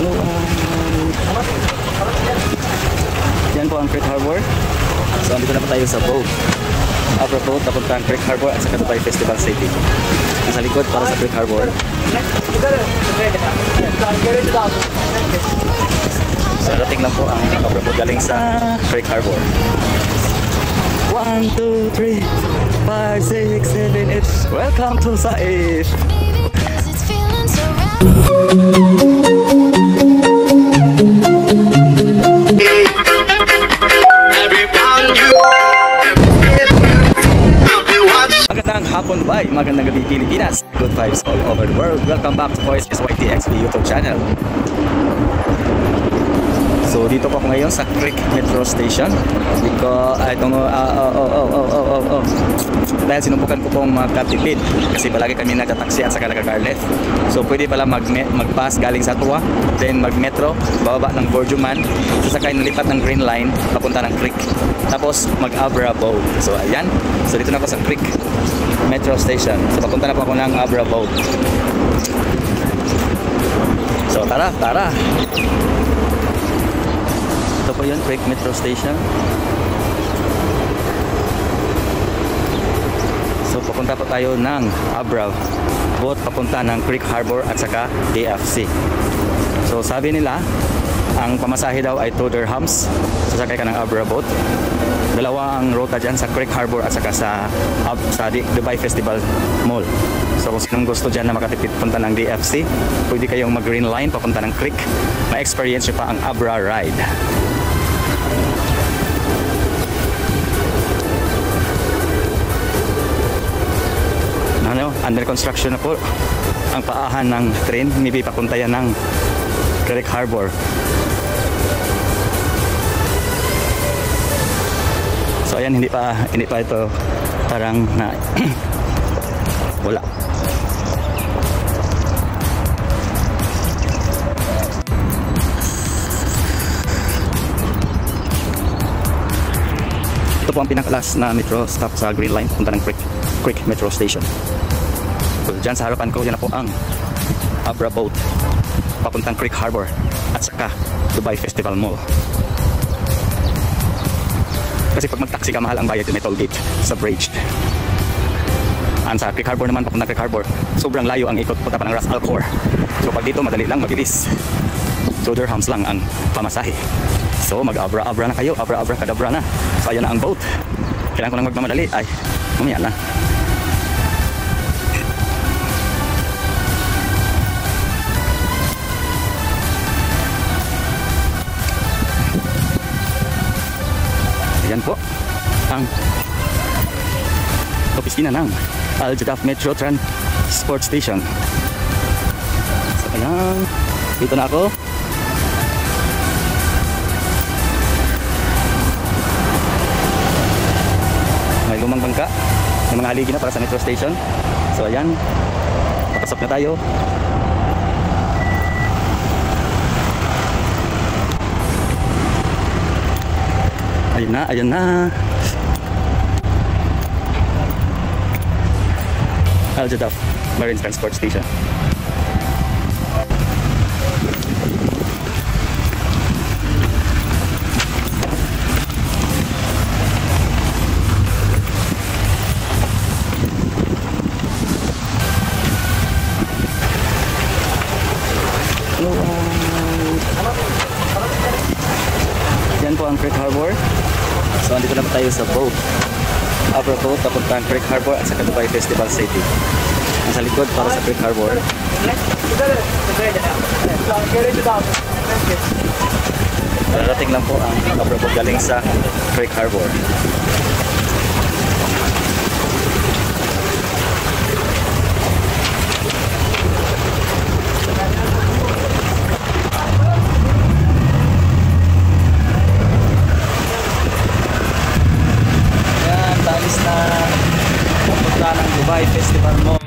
Yan po ang Creek Harbor. So andito na po tayo sa boat. Abra boat papuntang Creek Harbor at sa Dubai Festival City. Sa likod para sa Creek Harbor. So dating lang po ang Abra boat galing sa Creek Harbor. 1, 2, 3, 5, 6, 7, 8. Welcome to Saif. Magandang hapon Dubai, magandang gabi Pilipinas. Good vibes all over the world. Welcome back to Voice SYTXB YouTube channel. So dito po ako ngayon sa Creek Metro Station because I don't know, dahil sinubukan ko pong magkatipid kasi palagi kami nagtataksi at saka nagka-carlet. So pwede pala mag-pass galing sa Tua, then mag-metro, bababa ng Borjuman, sasakay nalipat ng Green Line papunta ng Creek, tapos mag-Abra Boat. So ayan, so dito na ako sa Creek Metro Station. So papunta na po ako ng Abra Boat. So tara. Ito po yun, Creek Metro Station. So papunta pa tayo ng Abra Boat papunta ng Creek Harbor at saka DFC. So sabi nila ang pamasahe daw ay 2 dirhams. Sasakay ka ng Abra Boat. Dalawa ang ruta dyan sa Creek Harbor at saka sa Dubai Festival Mall. So kung sinong gusto dyan na makatipid punta ng DFC, pwede kayong mag Green Line papunta ng Creek. Ma-experience nyo pa ang Abra Ride. Under construction na po ang paahan ng train, maybe papunta yan ng Creek Harbor. So ayan, hindi pa ito parang na wala. Ito po ang pinaka-last na metro stop sa Green Line punta ng Creek Metro Station. So, dyan sa harapan ko, yan na po ang Abra Boat papuntang Creek Harbor at saka Dubai Festival Mall. Kasi pag mag-taxi ka, mahal ang bayad yung toll gate sa bridge. Ang sa Creek Harbor naman, papuntang Creek Harbor, sobrang layo ang ikot, punta pa ng Ras Al Khor. So pag dito, madali lang, mabilis. 2 dirhams lang ang pamasahe. So mag-abra-abra na kayo, abra-abra kadabra na. So ayan na ang boat. Kailangan ko lang magmamadali. Ay, mamaya na. Yan po ang opisina ng Al Jadaf Metro Transport Station. So ayan, dito na ako. May lumang bangka, may mga haligi na para sa metro station. So ayan, papasok na tayo. Ayan na. Al Jadaf Marine Transport Station. Yan po ang Creek Harbor. So andito na tayo sa boat. Abra Boat papuntang Creek Harbor at sa Dubai Festival City. Sa likod para sa Creek Harbor. Darating lang po ang Abra Boat galing sa Creek Harbor. Ng Dubai Festival Mall.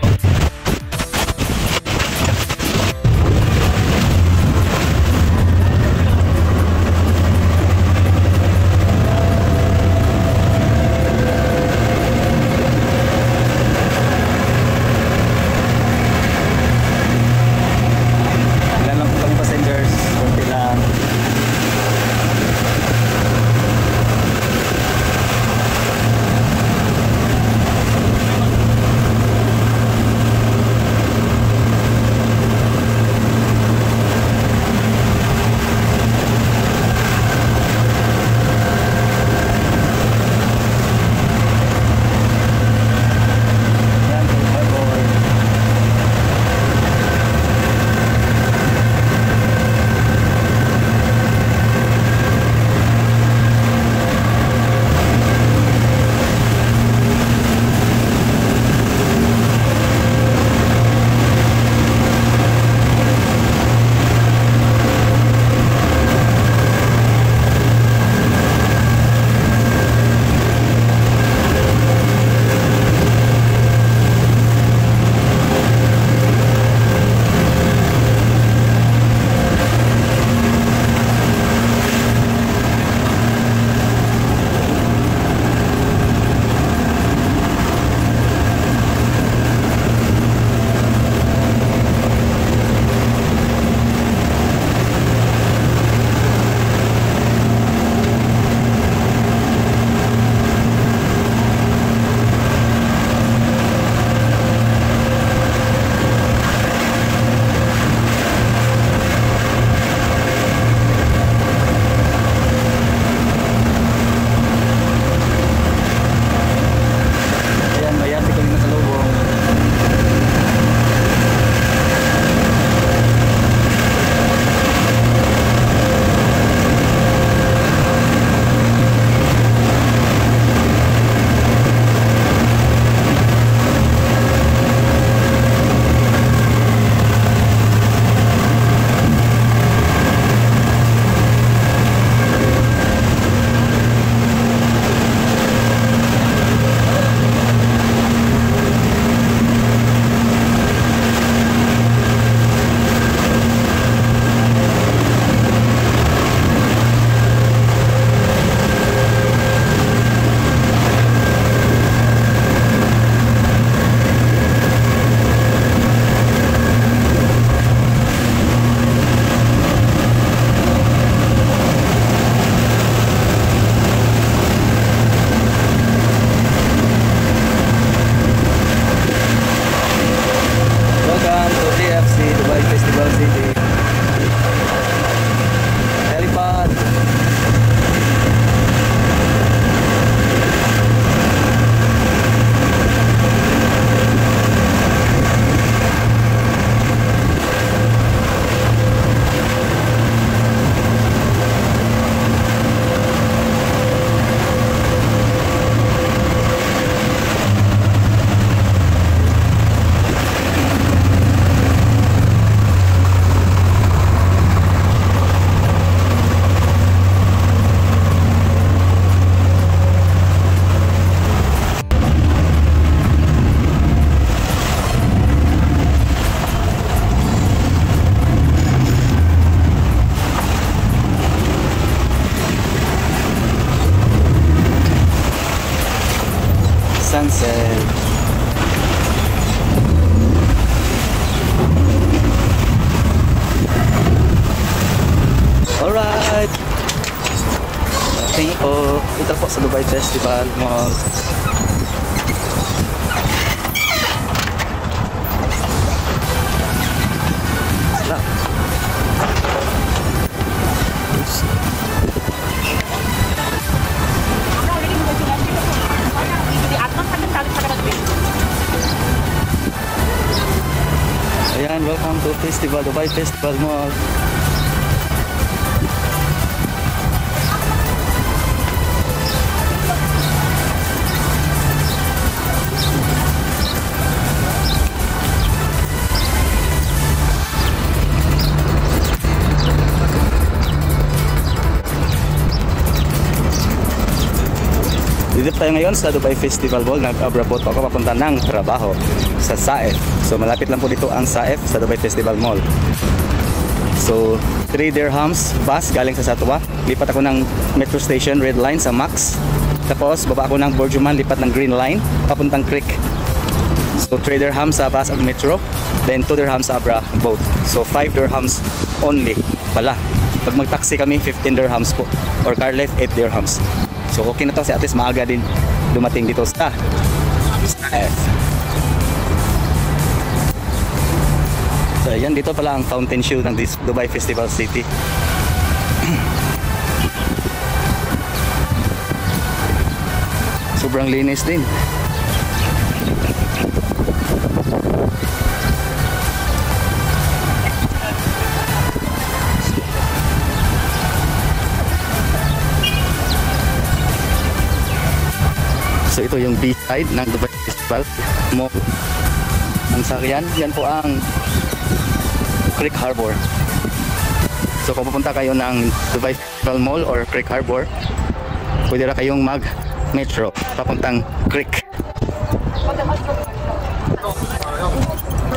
po. Ito po sa Dubai Festival Mall. Wala. Ayan, welcome to Festival, Dubai Festival Mall. Dito tayo ngayon sa Dubai Festival Mall. Nag-abroad po ako papunta ng trabaho sa Saif. So malapit lang po dito ang Saif sa Dubai Festival Mall. So 3 dirhams bus galing sa Satwa. Lipat ako ng metro station Red Line sa Max. Tapos baba ako ng Borjuman, lipat ng Green Line papuntang Creek. So 3 dirhams sa bus at metro, then 2 dirhams sa Abra boat. So 5 dirhams only pala. Pag mag-taxi kami 15 dirhams po, or car life 8 dirhams. So okay na to, at least maaga din dumating dito sa Saif. So ayan, dito pala ang fountain show ng Dubai Festival City. Sobrang linis din. So ito yung B-side ng Dubai Festival Mall. Ang sakyan, yan po ang Creek Harbor. So kung pupunta kayo ng Dubai Festival Mall or Creek Harbor, pwede na kayong mag-metro papuntang Creek.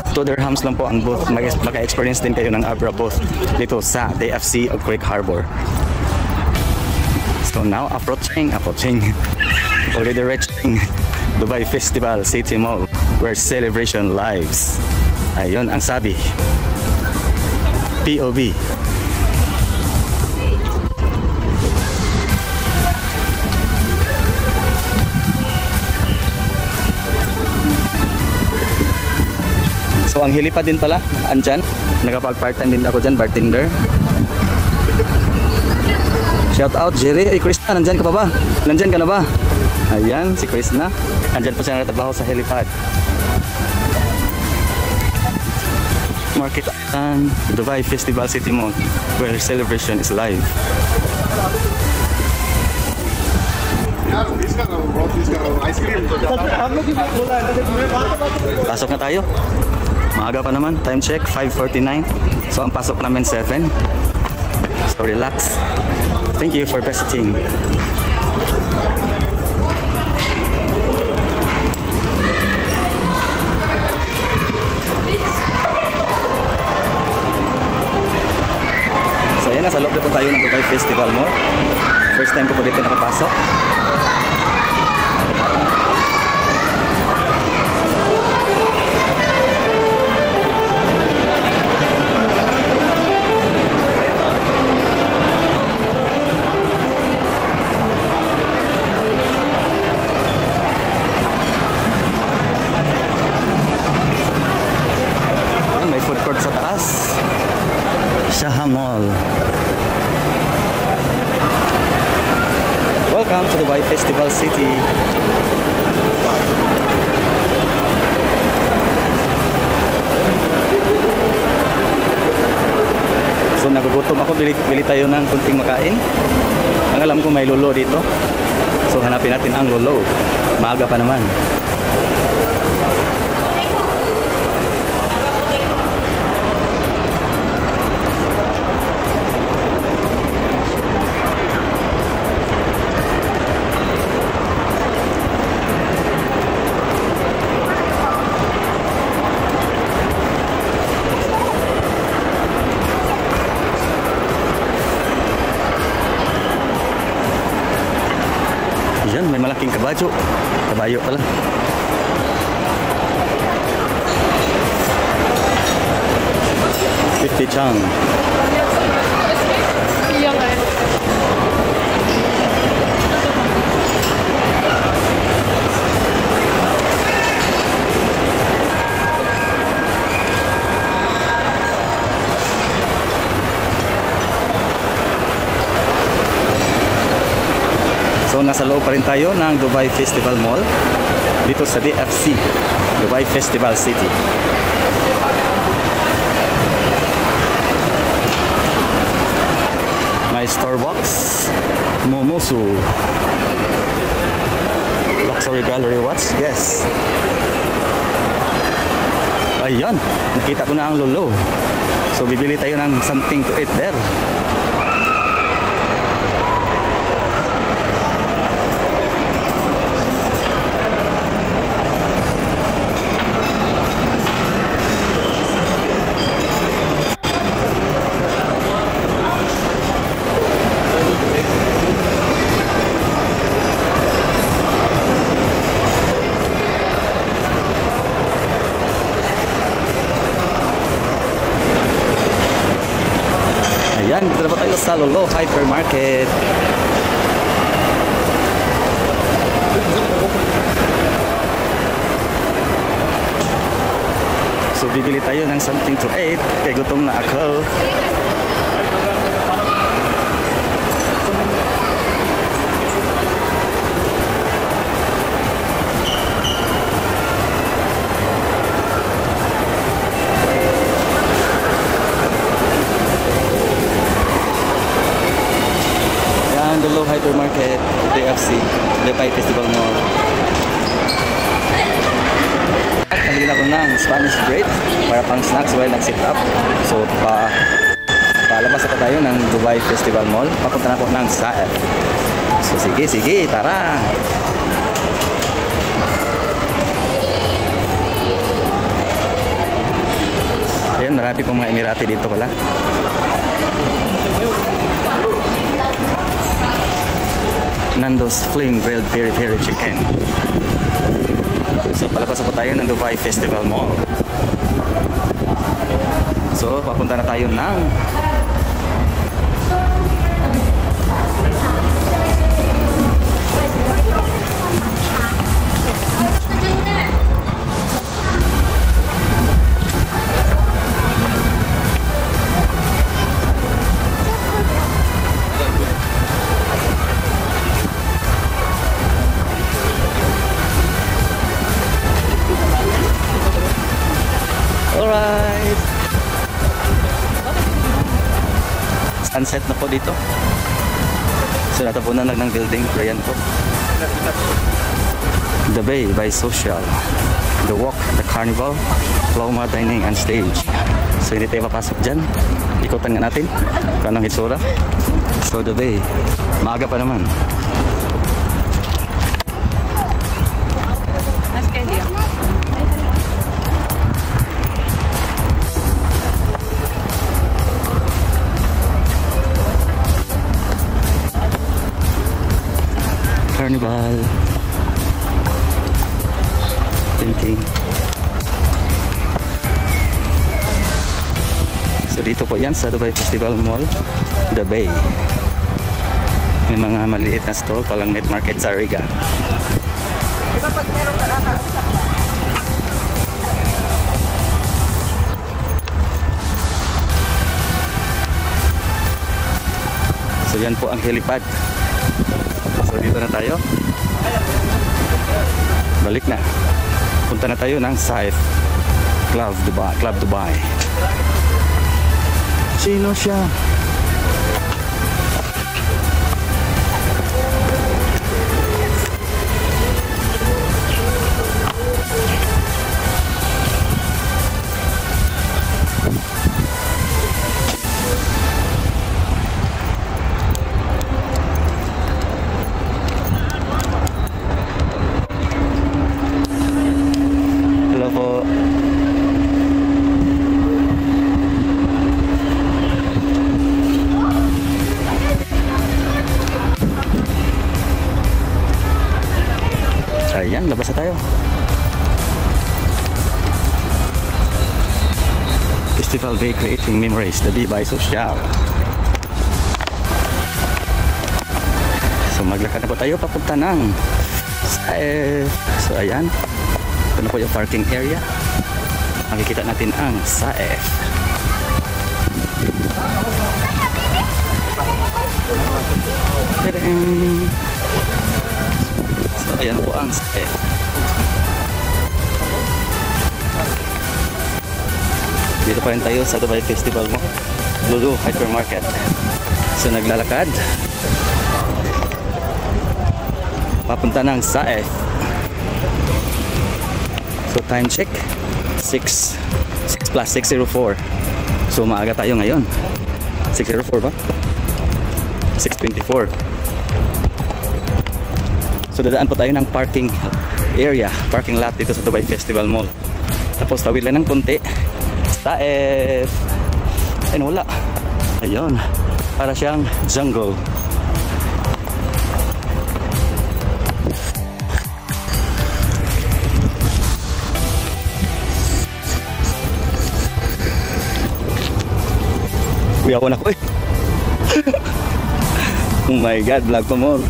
2 dirhams lang po ang booth. Maka-experience din kayo ng Abra booth dito sa DFC o Creek Harbor. So now approaching already reaching Dubai Festival City Mall where celebration lives. Ayun ang sabi. POV. So ang helipad din pala andyan. Nagapag-part-time din ako dyan, bartender. Shout out Jerry. Ay Krishna, nandyan ka pa ba? Nandyan ka na ba? Ayan, si Krishna. Nandyan po siya natatrabaho sa helipad. Market Island, Dubai Festival City Mall, where celebration is live. Pasok na tayo. Maaga pa naman. Time check, 5:49. So ang pasok namin 7. So relax. Thank you for visiting. So yan, nasa loob na po tayo ng Dubai Festival Mall. First time ko po dito nakapasok. May food court sa taas. Shaha Mall. Welcome to Dubai Festival City. So nagugutom ako, bili tayo ng kunting makain. Ang alam ko may lolo dito. So hanapin natin ang lolo. Maaga pa naman. Yan, may malaking kabayo. Kabayo pala. $50 chang. nasa loob pa rin tayo ng Dubai Festival Mall dito sa DFC, Dubai Festival City. May Starbucks, Momosu, Luxury Gallery Watch, yes. Ayan, nakita ko na ang lolo. So bibili tayo ng something to eat there. Ayan, dito na po tayo sa Lolo Hypermarket. So bibili tayo ng something to eat. Kaya gutom na ako. Lolo Hypermarket, DFC, Dubai Festival Mall. At nabili na ko ng Spanish bread para pang snacks while nag-sit up. So palabas na tayo ng Dubai Festival Mall. Papunta na po ng Saif. So sige, tara! Ayan, marami pong mga Emirati dito pala. Nando's Flame Grilled Peri Peri Chicken. So palabas po tayo ng Dubai Festival Mall. So papunta na tayo ng alright. Sunset na po dito. So natapunan lang ng building. Ayan po. The Bay by Social, The Walk, The Carnival, Ploma Dining and Stage. So hindi tayo papasok dyan. Ikutan nga natin kung anong hitsura. So The Bay, maaga pa naman. Carnival thinking. So dito po yan sa Dubai Festival Mall, The Bay. May mga maliit na stall, palang night market sa Riga. So yan po ang helipad. So dito na tayo. Balik na. Punta na tayo ng Saif Club Dubai. Sino siya? Ayan, labas na tayo. Festival Bay Creating Memories, The Dubai Social. So maglakad na po tayo papunta ng Saif. So ayan, ito na po yung parking area. Makikita natin ang Saif. pa rin tayo sa Dubai Festival mo. Lulu Hypermarket. So naglalakad. Papunta ng Saif. So time check. 6 plus 6:04. So maaga tayo ngayon. 6:04 ba? 6:24. So dadaan po tayo ng parking area, parking lot dito sa Dubai Festival Mall. Tapos tawid lang ng konti. Saif. Ayun, wala. Ayun. Para siyang jungle. Uy, ako na ko eh. Oh my God, vlog pa mo.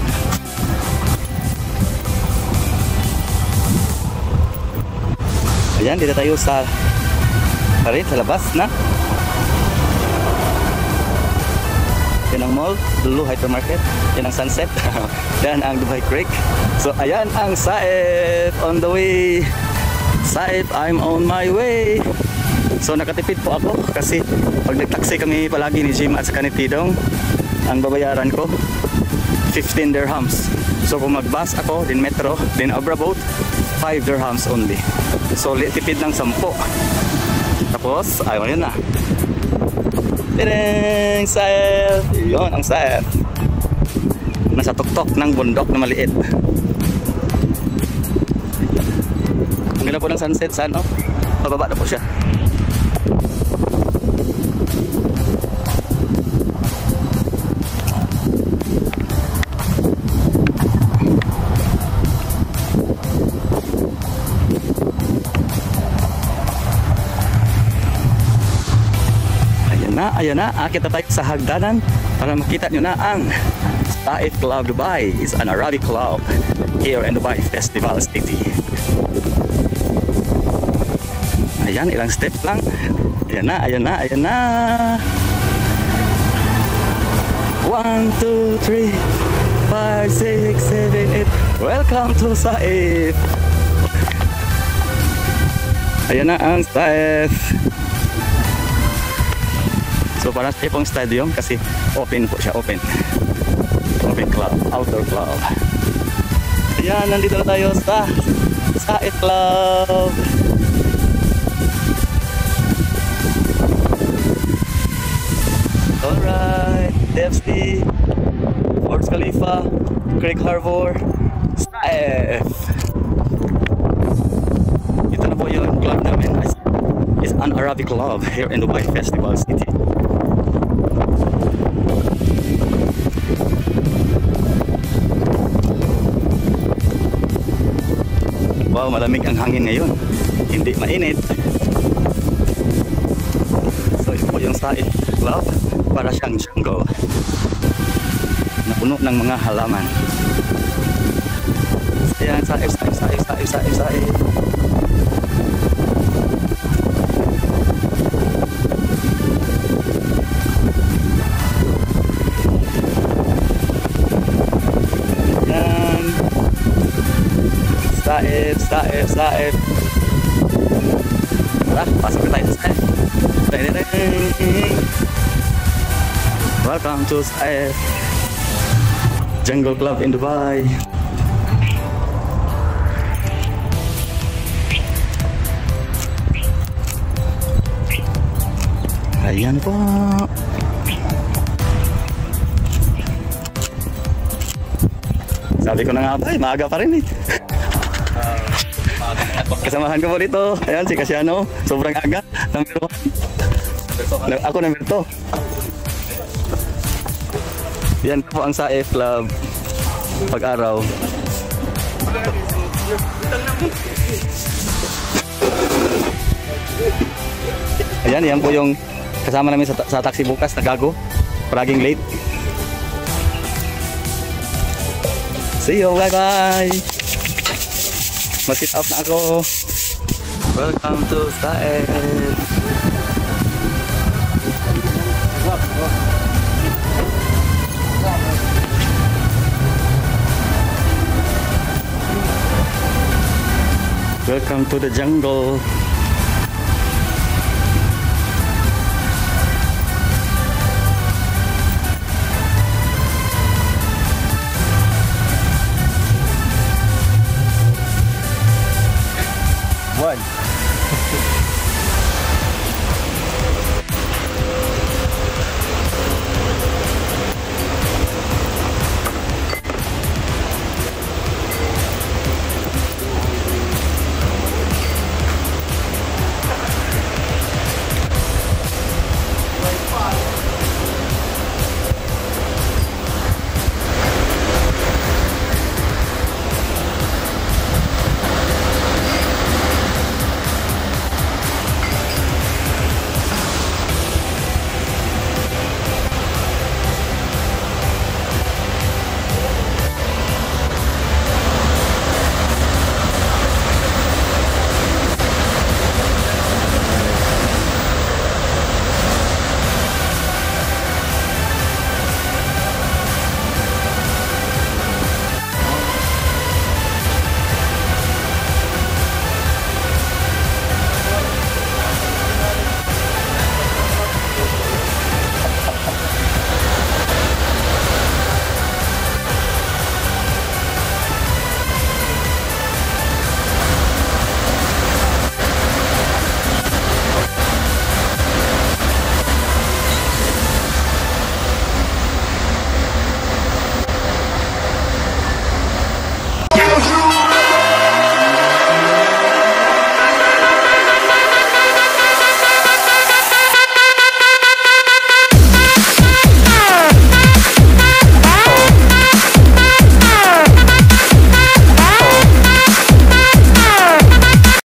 Ayan, dito tayo sa labas na. Yan ang mall, Lulu Hypermarket. Yan ang sunset. Yan ang Dubai Creek. So ayan ang Saif on the way. Saif, I'm on my way. So nakatipid po ako kasi pag nagtaksi kami palagi ni Jim at sa Tidong, ang babayaran ko 15 dirhams. So kung mag-bus ako, din metro, din Abra boat, 5 dirhams only. So tipid ng 10. Tapos ayun yun na. Tireng! Saif! Yun ang Saif. Nasa tuktok ng bundok na maliit. Ang ganda po ng sunset sa ano? Pababa na po siya. Ayan na, akit na tayo sa hagdanan para makita nyo na ang Saif Club Dubai is an Arabic club here in Dubai Festival City. Ayan, ilang step lang. Ayan na. 1, 2, 3, 5, 6, 7, 8. Welcome to Saif. Ayan na ang Saif. So parang tipong stadium kasi open po siya, open club, outdoor club. Ayan, nandito na tayo sa Saif Club. Alright, DFC, Burj Khalifa, Creek Harbor, Saif. Ito na po yung club namin. It's an Arabic club here in Dubai Festival City. Wow, malamig ang hangin ngayon. Hindi mainit. So ito po yung Saif Club. Para siyang jungle. Napuno ng mga halaman. Ayan, Saif. Saif. Tara, pasok na tayo sa Saif. Welcome to Saif Jungle Club in Dubai. Ayan po. Sabi ko na nga ba, maaga pa rin eh. Kasamahan ko po dito. Ayan si Casiano. Sobrang aga. Number 1. Ako number 2. Yan po ang Saif Club. Pag-araw. Ayan, yan po yung kasama namin sa taxi bukas na gago. Palaging late. See you. Bye-bye. Mag-sit up na ako. Welcome to Saif. Welcome to the jungle.